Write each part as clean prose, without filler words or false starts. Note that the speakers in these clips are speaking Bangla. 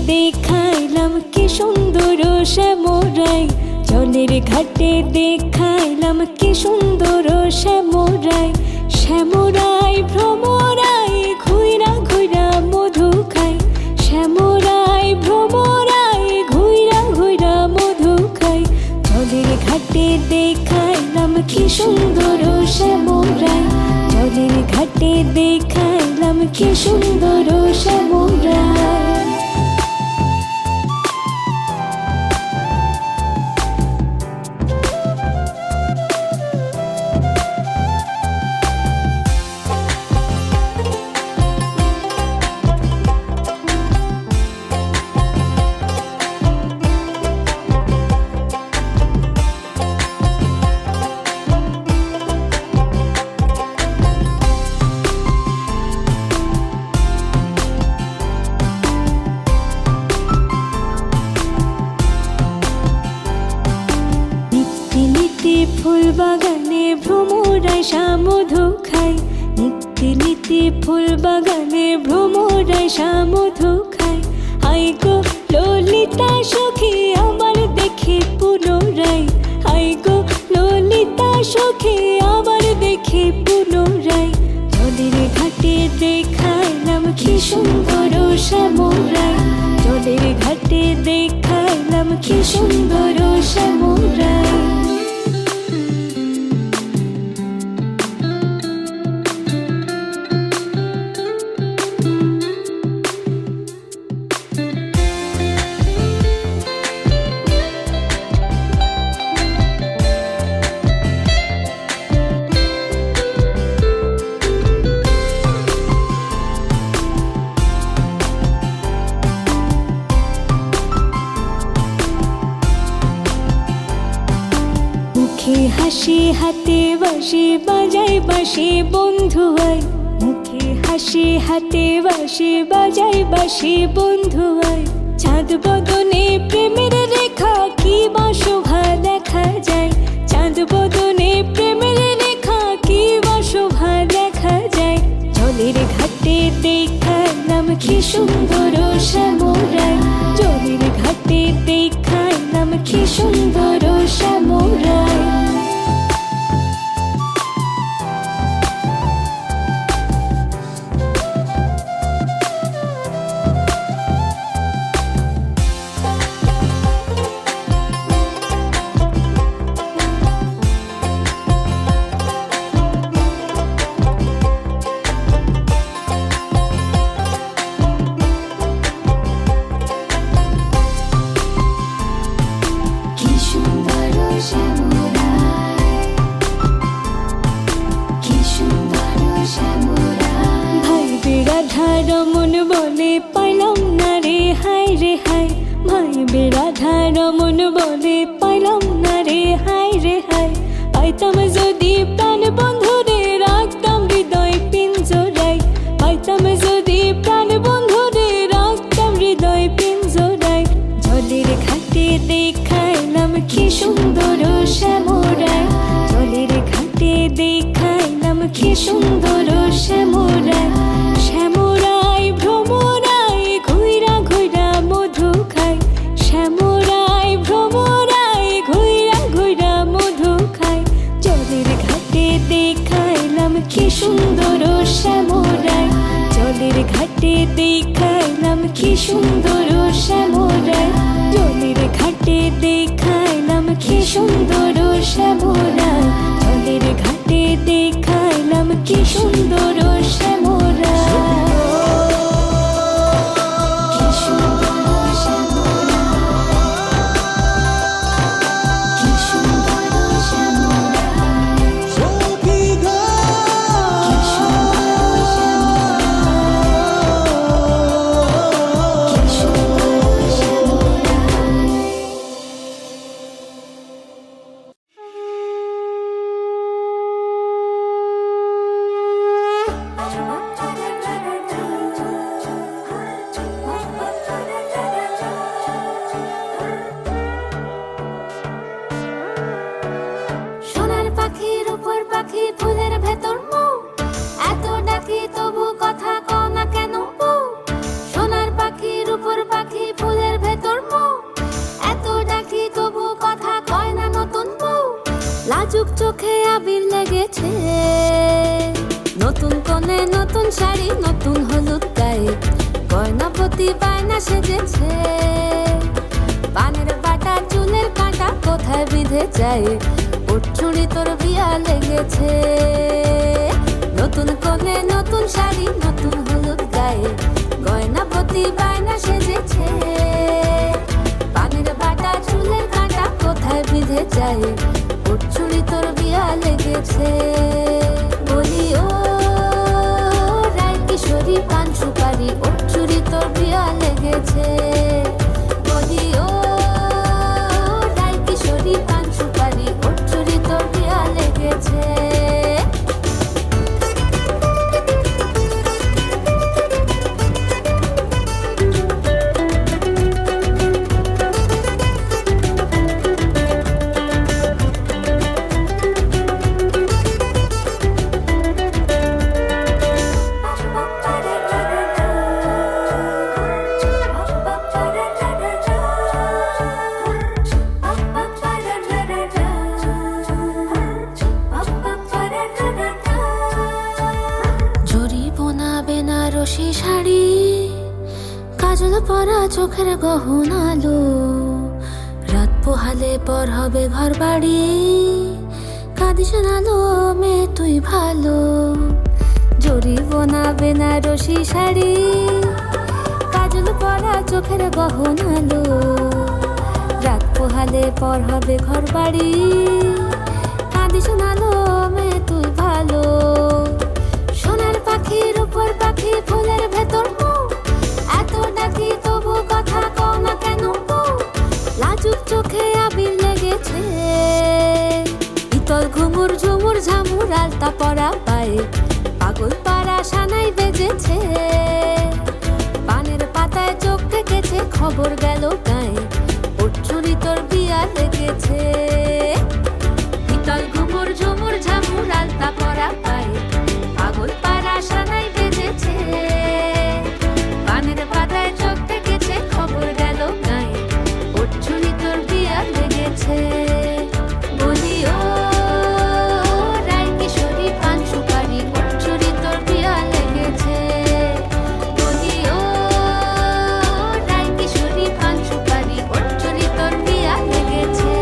দেখাইলাম কি সুন্দর শ্যামরাই, জলের ঘাটে দেখাইলাম কি সুন্দর শ্যামরাই। শ্যামরাই ভ্রমরাই ঘুইরা ঘুইরা মধু খাই, শ্যামরাই ভ্রমরাই ঘুইরা ঘুইরা মধু খাই। জলের ঘাটে দেখাইলাম কি সুন্দর শ্যামরাই, জলের ঘাটে দেখাইলাম কি সুন্দর শ্যামরাই। ফুল বাগানে ভ্রমরাই মধু খাই, নিত্যি নিত্যি ফুল বাগানে ভ্রমরাই মধু খাই। হাই গো ললিতা সখী আমার দেখি পুনরাই, হাই গো ললিতা সখী আমার দেখি পুনরাই। জলের ঘাটে দেখাইলাম কি সুন্দর শ্যামরাই, জলের ঘাটে দেখাইলাম কি সুন্দর শ্যামরাই। হাসি হাতে বাঁশি বাজাই বাঁশি বন্ধু আয়, মুখে হাসি হাতে বাঁশি বাজাই বাঁশি বন্ধু আয়। চাঁদ বদনে প্রেমের রেখা কি বা শোভা দেখা যায়, চাঁদ বদনে প্রেমের রেখা কি বা শোভা দেখা যায়। জলের ঘাটে দেখাইলাম কি সুন্দর শ্যামরাই, জলের ঘাটে দেখাইলাম কি সুন্দর শ্যামরাই। রমন বলে পাইলাম না রে হাই রে হাই, ভাই বেড়াধা রমন বলে পাইলাম না রে হাই রে হাই। পাইতাম যদি প্রাণ বন্ধুরে রাখতাম হৃদয় পিঞ্জরাই, পাইতাম যদি প্রাণ বন্ধুরে রাখতাম হৃদয় পিঞ্জরাই। জলের ঘাটে দেখাইলাম কি সুন্দর শ্যামরাই, জলের ঘাটে দেখাইলাম কি সুন্দর শ্যামরাই। শ্যামরাই ভ্রমরাই ঘুইরা ঘুইরা মধু খাই, শ্যামরাই ভ্রমরাই ঘুইরা ঘুইরা মধু খাই। জলের ঘাটে দেখাইলাম কি সুন্দর শ্যামরাই, জলের ঘাটে দেখাইলাম কি সুন্দর শ্যামরাই, জলের ঘাটে দেখাইলাম কি সুন্দর শ্যামরাই, জলের ঘাটে দেখাইলাম কি সুন্দর শ্যামরাই। তবু কথা কও না কেন বউ, সোনার পাখির উপর পাখি চোখে আবির লেগেছে, নতুন কোণে নতুন শাড়ি, নতুন হলুদ গায়ে, গয়নাপতি বায়না সেজেছে। পানের বাটা চুলের কাঁটা কোথায় বিঁধে যায়, ওর চুড়ি তোর বিয়া লেগেছে। নতুন কোণে নতুন শাড়ি, নতুন হলুদ গায়ে, গয়নাপতি বায়না সেজেছে। পানের বাটা চুলের কাঁটা কোথায় বিঁধে যায়, ওর চুড়ি তোর বিয়া লেগেছে। বলি ও রায় কিশোরী পান সুপারি, ওর চুড়ি তোর বিয়া লেগেছে। বলি ও রায় কিশোরী পান সুপারি, ওর চুড়ি তোর বিয়া লেগেছে। বেনারসি শাড়ি, কাজল পরা চোখের গহনালো, রাত পোহালে পর হবে ঘর বাড়ি, কাঁদিস নালো মেয়ে তুই ভালো। জরি বোনা বেনারসি শাড়ি, কাজল পরা চোখের গহনালো, রাত পোহালে পর হবে ঘর বাড়ি, কাঁদিস নালো মেয়ে তুই ভালো। সোনার পাখির উপর পাখি, ফুলের ভেতর মৌ, এত ডাকি তবু কথা কও না কেন বউ। লাজুক চোখে আবির লেগেছে, ইতল ঘুমুর ঝুমুর ঝামুর আলতা পরা পায়ে, পাগল পাড়া সানাই বেজেছে। পানের পাতায় চোখ থেকেছে, খবর গেল গায়ে, ওর চুড়ি তোর বিয়া লেগেছে। ইতল ঘুমুর ঝুমুর ঝামুর আলতা পরা পায়ে, পাগল পাড়া সানাই বেজেছে। পানের পাতায় চোখ থেকেছে, খবর গেল গায়ে, ওর চুড়ি তোর বিয়া লেগেছে। বলি ও রায় কিশোরী পান সুপারি, ওর চুড়ি তোর বিয়া লেগেছে। বলি ও রায় কিশোরী পান সুপারি, ওর চুড়ি তোর বিয়া লেগেছে।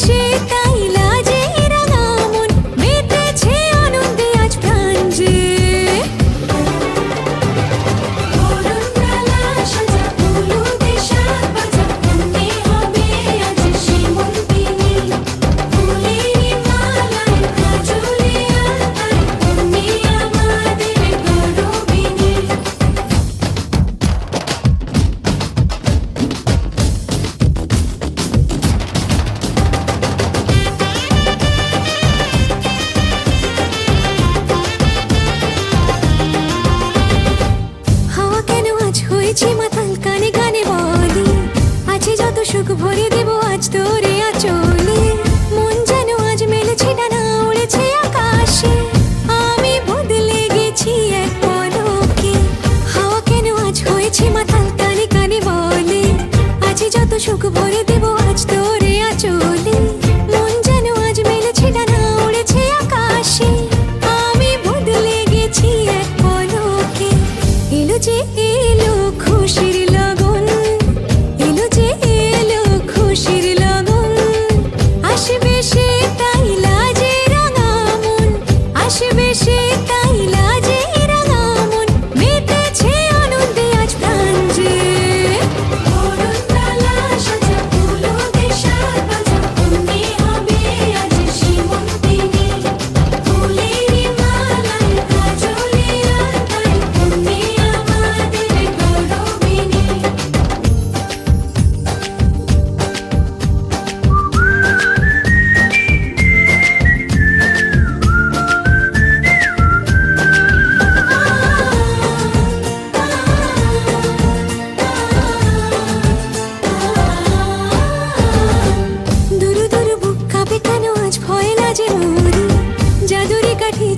সে তাই লাজে রাঙামন মেতেছে আনন্দে আজ প্রাণ যে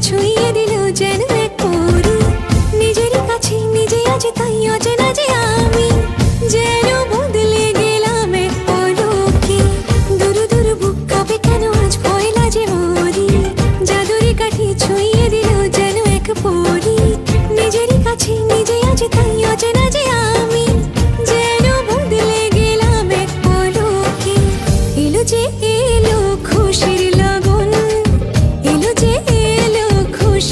ছুঁয়ে দিল যেন এক পরী। নিজেরই কাছে নিজে আছি তাই অচেনা যে আমি, যেন বদলে গেলাম এক পলকে। দুরু দুরু বুক কাঁপে কেন আজ ভয় লাজে মরি, জাদুরি কাঠি ছুঁয়ে দিল যেন এক পরী। নিজেরই কাছে নিজে আছি তাই অচেনা যে আমি, যেন বদলে গেলাম এক পলকে। এলো যে এলো খুশির লগন, এলো যে এলো খুশির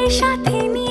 সাথে নিয়ে